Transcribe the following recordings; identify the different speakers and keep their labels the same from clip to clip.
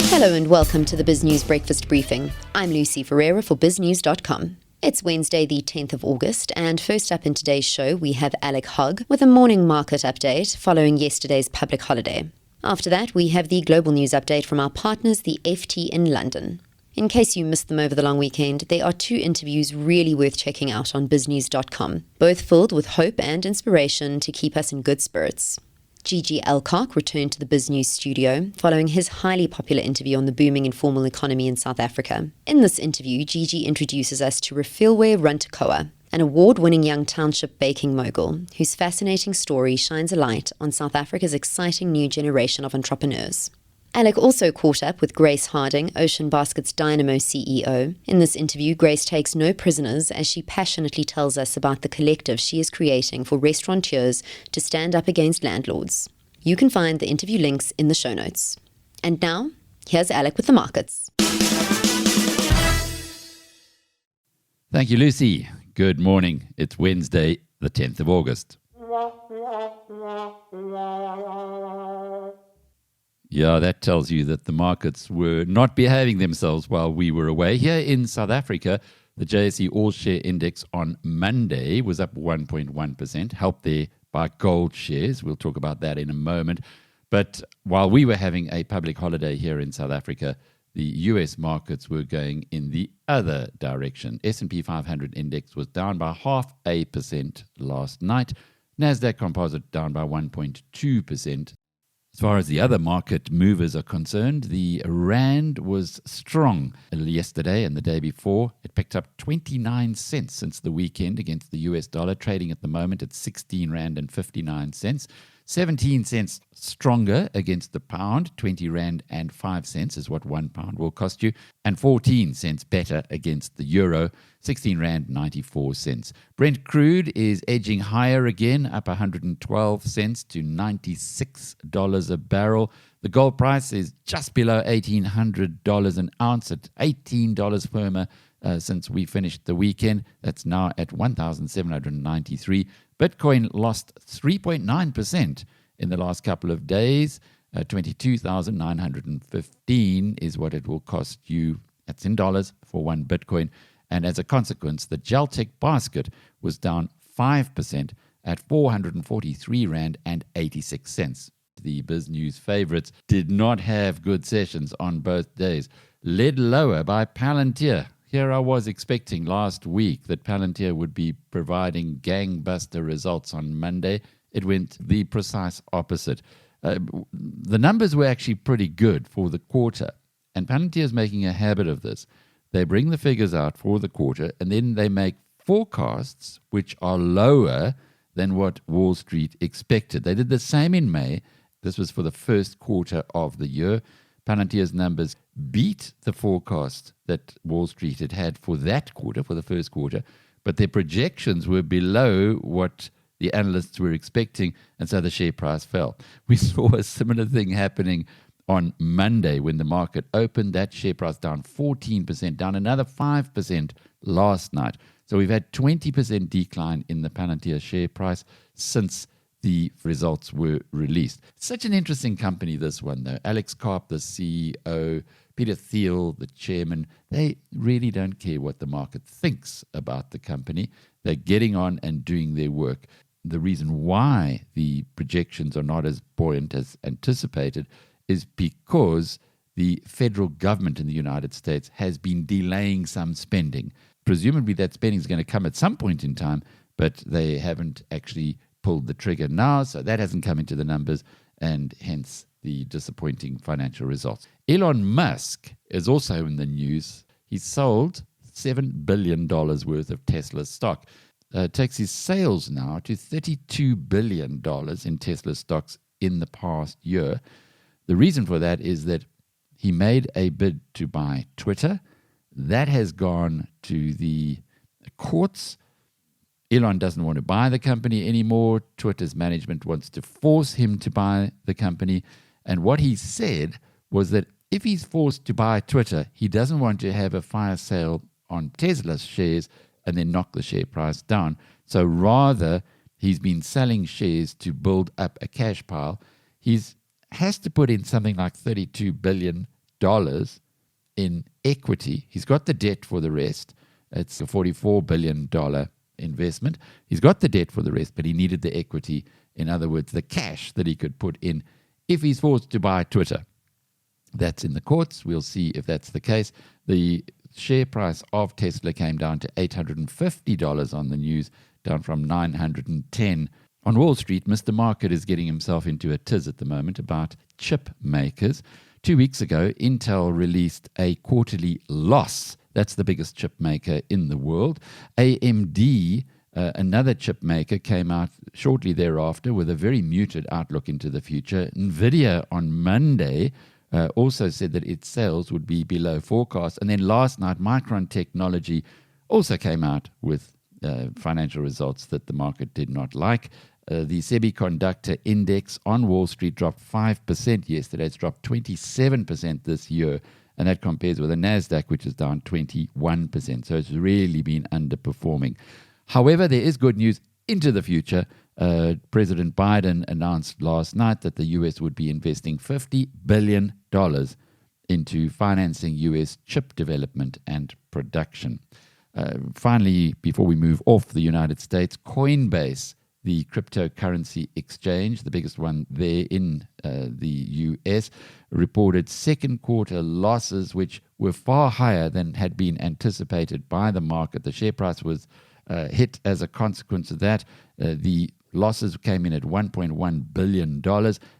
Speaker 1: Hello and welcome to the BizNews Breakfast Briefing. I'm Lucy Ferreira for BizNews.com. It's Wednesday, the 10th of August, and first up in today's show, we have Alec Hogg with a morning market update following yesterday's public holiday. After that, we have the global news update from our partners, the FT in London. In case you missed them over the long weekend, there are two interviews really worth checking out on BizNews.com, both filled with hope and inspiration to keep us in good spirits. Gigi Alcock returned to the BizNews studio following his highly popular interview on the booming informal economy in South Africa. In this interview, Gigi introduces us to Refilwe Runtakoa, an award-winning young township baking mogul whose fascinating story shines a light on South Africa's exciting new generation of entrepreneurs. Alec also caught up with Grace Harding, Ocean Basket's Dynamo CEO. In this interview, Grace takes no prisoners as she passionately tells us about the collective she is creating for restaurateurs to stand up against landlords. You can find the interview links in the show notes. And now, here's Alec with the markets.
Speaker 2: Thank you, Lucy. Good morning. It's Wednesday, the 10th of August. Yeah, that tells you that the markets were not behaving themselves while we were away. Here in South Africa, the JSE All-Share Index on Monday was up 1.1%, helped there by gold shares. We'll talk about that in a moment. But while we were having a public holiday here in South Africa, the US markets were going in the other direction. S&P 500 index was down by 0.5% last night. Nasdaq Composite down by 1.2%. As far as the other market movers are concerned, the Rand was strong yesterday and the day before. It picked up 29 cents since the weekend against the US dollar, trading at the moment at 16 Rand and 59 cents. 17 cents stronger against the pound, 20 Rand and 5 cents is what 1 pound will cost you, and 14 cents better against the euro, 16 Rand 94 cents. Brent crude is edging higher again, up 112 cents to $96 a barrel. The gold price is just below $1,800 an ounce at $18 firmer since we finished the weekend. That's now at $1,793. Bitcoin lost 3.9% in the last couple of days. 22,915 is what it will cost you. That's in dollars for one Bitcoin. And as a consequence, the Geltec basket was down 5% at 443 Rand and 86 cents. The BizNews favorites did not have good sessions on both days. Led lower by Palantir. Here I was expecting last week that Palantir would be providing gangbuster results on Monday. It went the precise opposite. The numbers were actually pretty good for the quarter, and Palantir is making a habit of this. They bring the figures out for the quarter, and then they make forecasts which are lower than what Wall Street expected. They did the same in May. This was for the first quarter of the year. Palantir's numbers beat the forecast that Wall Street had had for that quarter, for the first quarter, but their projections were below what the analysts were expecting, and so the share price fell. We saw a similar thing happening on Monday when the market opened. That share price down 14%, down another 5% last night. So we've had 20% decline in the Palantir share price since the results were released. Such an interesting company, this one, though. Alex Karp, the CEO, Peter Thiel, the chairman, they really don't care what the market thinks about the company. They're getting on and doing their work. The reason why the projections are not as buoyant as anticipated is because the federal government in the United States has been delaying some spending. Presumably that spending is going to come at some point in time, but they haven't actually pulled the trigger now, so that hasn't come into the numbers, and hence the disappointing financial results. Elon Musk is also in the news. He sold $7 billion worth of Tesla stock. Takes his sales now to $32 billion in Tesla stocks in the past year. The reason for that is that he made a bid to buy Twitter. That has gone to the courts. Elon doesn't want to buy the company anymore. Twitter's management wants to force him to buy the company. And what he said was that if he's forced to buy Twitter, he doesn't want to have a fire sale on Tesla's shares and then knock the share price down. So rather, he's been selling shares to build up a cash pile. He has to put in something like $32 billion in equity. He's got the debt for the rest. It's a $44 billion investment. He's got the debt for the rest, but he needed the equity. In other words, the cash that he could put in if he's forced to buy Twitter. That's in the courts. We'll see if that's the case. The share price of Tesla came down to $850 on the news, down from $910. On Wall Street, Mr. Market is getting himself into a tiz at the moment about chip makers. 2 weeks ago, Intel released a quarterly loss. That's the biggest chip maker in the world. AMD, another chip maker, came out shortly thereafter with a very muted outlook into the future. NVIDIA on Monday also said that its sales would be below forecast. And then last night, Micron Technology also came out with financial results that the market did not like. The semiconductor index on Wall Street dropped 5% yesterday. It's dropped 27% this year. And that compares with the NASDAQ, which is down 21%. So it's really been underperforming. However, there is good news into the future. President Biden announced last night that the U.S. would be investing $50 billion into financing U.S. chip development and production. Finally, before we move off the United States, Coinbase, the cryptocurrency exchange, the biggest one there in the U.S., reported second quarter losses, which were far higher than had been anticipated by the market. The share price was hit as a consequence of that. The losses came in at $1.1 billion.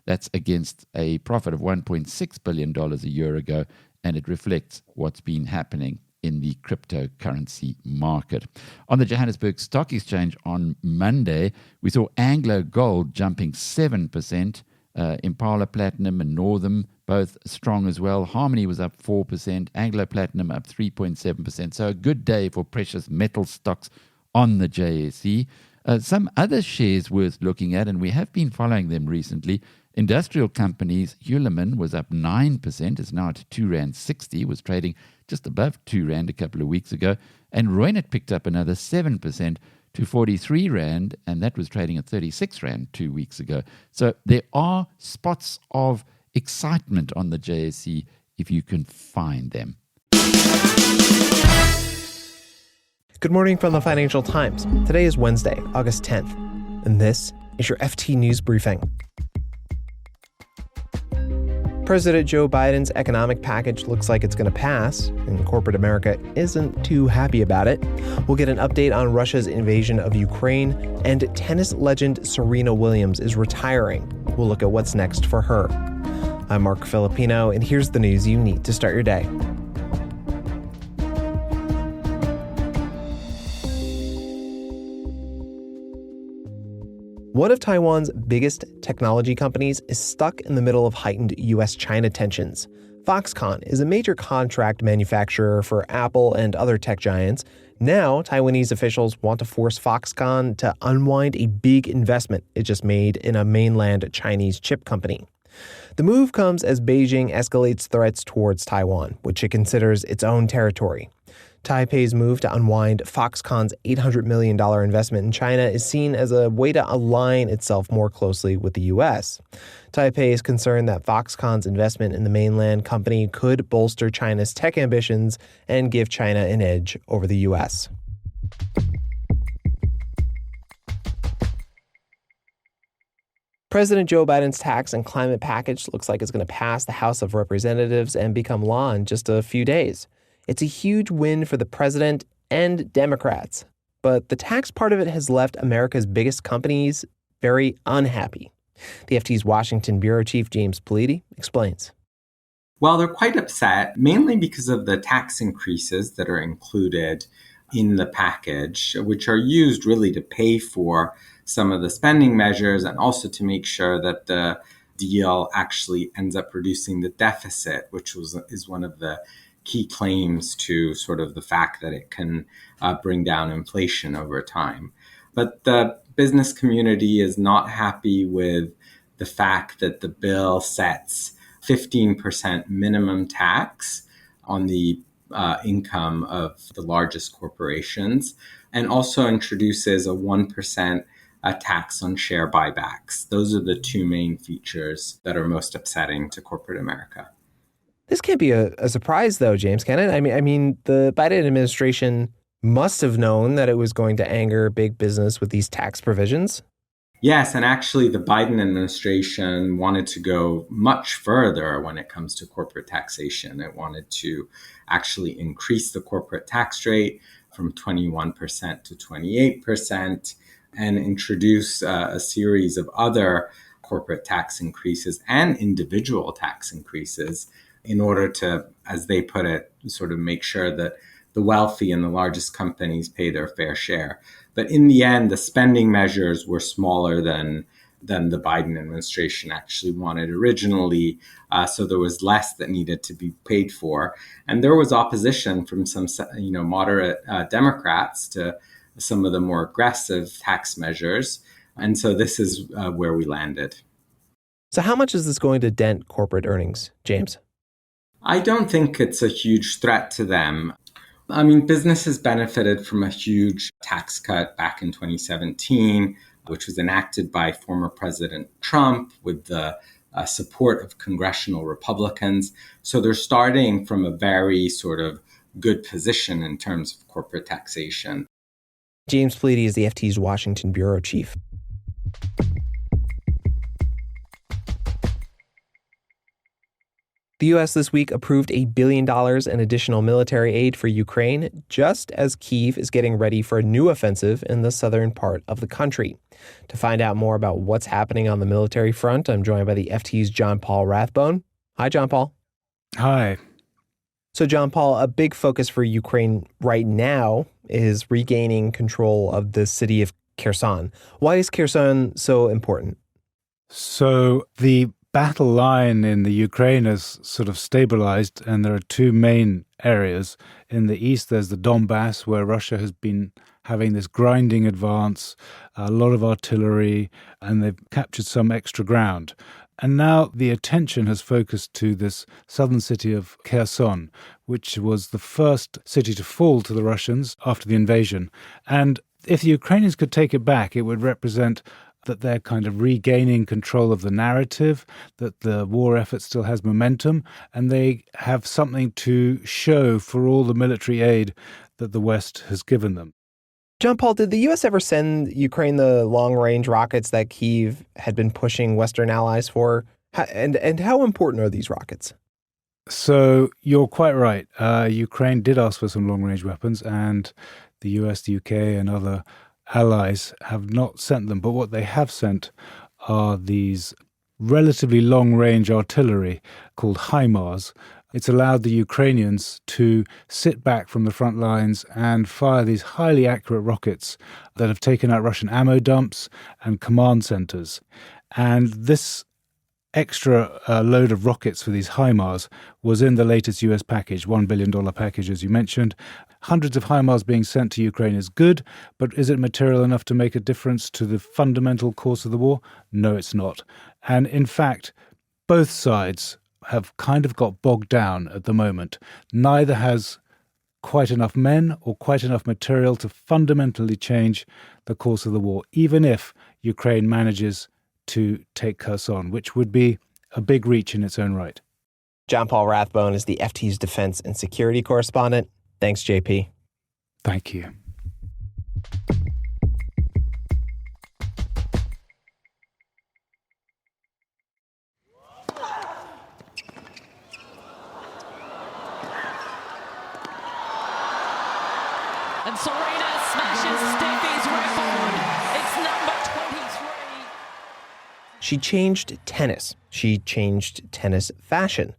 Speaker 2: That's against a profit of $1.6 billion a year ago, and it reflects what's been happening in the cryptocurrency market. On the Johannesburg Stock Exchange on Monday, we saw Anglogold jumping 7%, Impala Platinum and Northam both strong as well. Harmony was up 4%, Anglo Platinum up 3.7%. So a good day for precious metal stocks on the JSE. Some other shares worth looking at, and we have been following them recently. Industrial companies, Hulamin was up 9%, is now at R2.60, was trading just above R2 a couple of weeks ago. And Reunert picked up another 7% to R43, and that was trading at R36 2 weeks ago. So there are spots of excitement on the JSE if you can find them.
Speaker 3: Good morning from the Financial Times. Today is Wednesday, August 10th, and this is your FT News Briefing. President Joe Biden's economic package looks like it's going to pass, and corporate America isn't too happy about it. We'll get an update on Russia's invasion of Ukraine, and tennis legend Serena Williams is retiring. We'll look at what's next for her. I'm Mark Filipino, and here's the news you need to start your day. One of Taiwan's biggest technology companies is stuck in the middle of heightened U.S.-China tensions. Foxconn is a major contract manufacturer for Apple and other tech giants. Now, Taiwanese officials want to force Foxconn to unwind a big investment it just made in a mainland Chinese chip company. The move comes as Beijing escalates threats towards Taiwan, which it considers its own territory. Taipei's move to unwind Foxconn's $800 million investment in China is seen as a way to align itself more closely with the U.S. Taipei is concerned that Foxconn's investment in the mainland company could bolster China's tech ambitions and give China an edge over the U.S. President Joe Biden's tax and climate package looks like it's going to pass the House of Representatives and become law in just a few days. It's a huge win for the president and Democrats, but the tax part of it has left America's biggest companies very unhappy. The FT's Washington bureau chief James Politi explains.
Speaker 4: Well, they're quite upset, mainly because of the tax increases that are included in the package, which are used really to pay for some of the spending measures and also to make sure that the deal actually ends up reducing the deficit, which is one of the key claims to sort of the fact that it can bring down inflation over time. But the business community is not happy with the fact that the bill sets 15% minimum tax on the income of the largest corporations, and also introduces a 1% tax on share buybacks. Those are the two main features that are most upsetting to corporate America.
Speaker 3: This can't be a surprise, though, James, can it? I mean, the Biden administration must have known that it was going to anger big business with these tax provisions.
Speaker 4: Yes, and actually the Biden administration wanted to go much further when it comes to corporate taxation. It wanted to actually increase the corporate tax rate from 21% to 28% and introduce a series of other corporate tax increases and individual tax increases in order to, as they put it, sort of make sure that the wealthy and the largest companies pay their fair share. But in the end, the spending measures were smaller than the Biden administration actually wanted originally. So there was less that needed to be paid for. And there was opposition from some, moderate Democrats to some of the more aggressive tax measures. And so this is where we landed.
Speaker 3: So how much is this going to dent corporate earnings, James?
Speaker 4: I don't think it's a huge threat to them. I mean, businesses benefited from a huge tax cut back in 2017, which was enacted by former President Trump with the support of congressional Republicans. So they're starting from a very sort of good position in terms of corporate taxation.
Speaker 3: James Pleady is the FT's Washington bureau chief. The U.S. this week approved $1 billion in additional military aid for Ukraine, just as Kyiv is getting ready for a new offensive in the southern part of the country. To find out more about what's happening on the military front, I'm joined by the FT's John Paul Rathbone. Hi, John Paul.
Speaker 5: Hi.
Speaker 3: So, John Paul, a big focus for Ukraine right now is regaining control of the city of Kherson. Why is Kherson so important?
Speaker 5: So the battle line in the Ukraine has sort of stabilized, and there are two main areas. In the east, there's the Donbass, where Russia has been having this grinding advance, a lot of artillery, and they've captured some extra ground. And now the attention has focused to this southern city of Kherson, which was the first city to fall to the Russians after the invasion. And if the Ukrainians could take it back, it would represent that they're kind of regaining control of the narrative, that the war effort still has momentum, and they have something to show for all the military aid that the West has given them.
Speaker 3: John Paul, did the U.S. ever send Ukraine the long-range rockets that Kyiv had been pushing Western allies for? And how important are these rockets?
Speaker 5: So you're quite right. Ukraine did ask for some long-range weapons, and the US, the UK, and other allies have not sent them. But what they have sent are these relatively long-range artillery called HIMARS. It's allowed the Ukrainians to sit back from the front lines and fire these highly accurate rockets that have taken out Russian ammo dumps and command centers. And this extra load of rockets for these HIMARS was in the latest US package, $1 billion package, as you mentioned. Hundreds of HIMARS being sent to Ukraine is good, but is it material enough to make a difference to the fundamental course of the war? No, it's not. And in fact, both sides have kind of got bogged down at the moment. Neither has quite enough men or quite enough material to fundamentally change the course of the war, even if Ukraine manages to take Kherson, which would be a big reach in its own right.
Speaker 3: John Paul Rathbone is the FT's defense and security correspondent. Thanks, JP.
Speaker 5: Thank you.
Speaker 6: And Serena smashes Steffi's record. It's number 23.
Speaker 3: She changed tennis. She changed tennis fashion.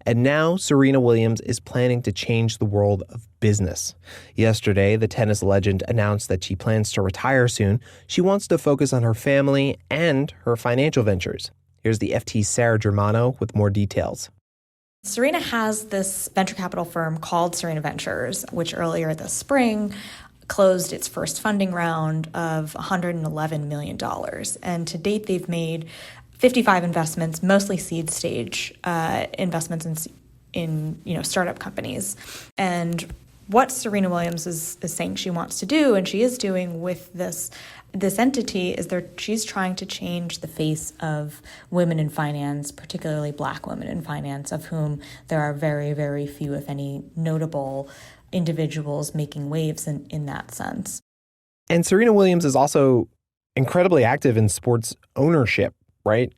Speaker 3: And now Serena Williams is planning to change the world of business. Yesterday, the tennis legend announced that she plans to retire soon. She wants to focus on her family and her financial ventures. Here's the FT's Sarah Germano with more details.
Speaker 7: Serena has this venture capital firm called Serena Ventures, which earlier this spring closed its first funding round of $111 million. And to date, they've made 55 investments, mostly seed stage investments in startup companies. And what Serena Williams is saying she wants to do, and she is doing with this entity, is she's trying to change the face of women in finance, particularly Black women in finance, of whom there are very, very few, if any, notable individuals making waves in that sense.
Speaker 3: And Serena Williams is also incredibly active in sports ownership, right?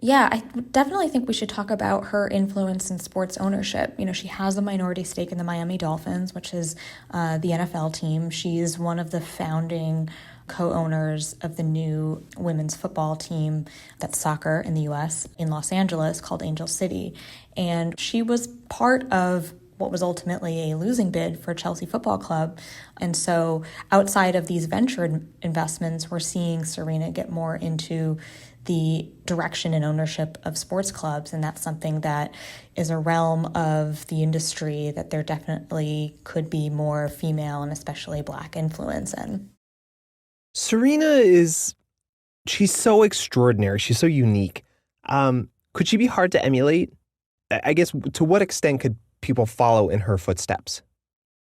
Speaker 7: Yeah, I definitely think we should talk about her influence in sports ownership. She has a minority stake in the Miami Dolphins, which is the NFL team. She's one of the founding co-owners of the new women's football team that's soccer in the U.S. in Los Angeles called Angel City. And she was part of what was ultimately a losing bid for Chelsea Football Club. And so outside of these venture investments, we're seeing Serena get more into the direction and ownership of sports clubs. And that's something that is a realm of the industry that there definitely could be more female and especially Black influence in.
Speaker 3: Serena she's so extraordinary. She's so unique. Could she be hard to emulate? I guess, to what extent could people follow in her footsteps?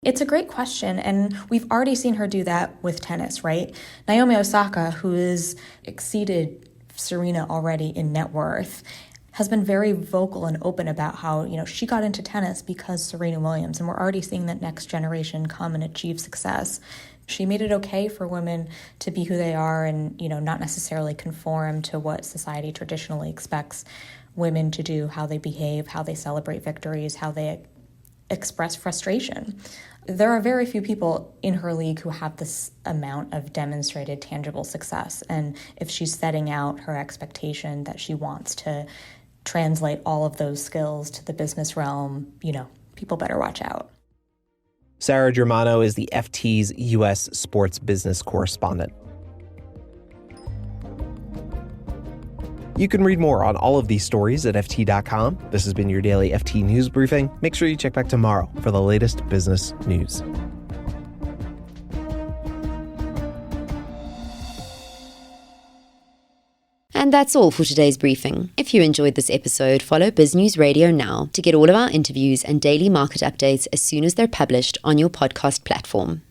Speaker 7: It's a great question, and we've already seen her do that with tennis, right? Naomi Osaka, who has exceeded Serena already in net worth, has been very vocal and open about how, she got into tennis because Serena Williams, and we're already seeing that next generation come and achieve success. She made it okay for women to be who they are and, not necessarily conform to what society traditionally expects women to do, how they behave, how they celebrate victories, how they express frustration. There are very few people in her league who have this amount of demonstrated tangible success. And if she's setting out her expectation that she wants to translate all of those skills to the business realm, people better watch out.
Speaker 3: Sarah Germano is the FT's U.S. sports business correspondent. You can read more on all of these stories at FT.com. This has been your daily FT News Briefing. Make sure you check back tomorrow for the latest business news.
Speaker 1: And that's all for today's briefing. If you enjoyed this episode, follow BizNews Radio now to get all of our interviews and daily market updates as soon as they're published on your podcast platform.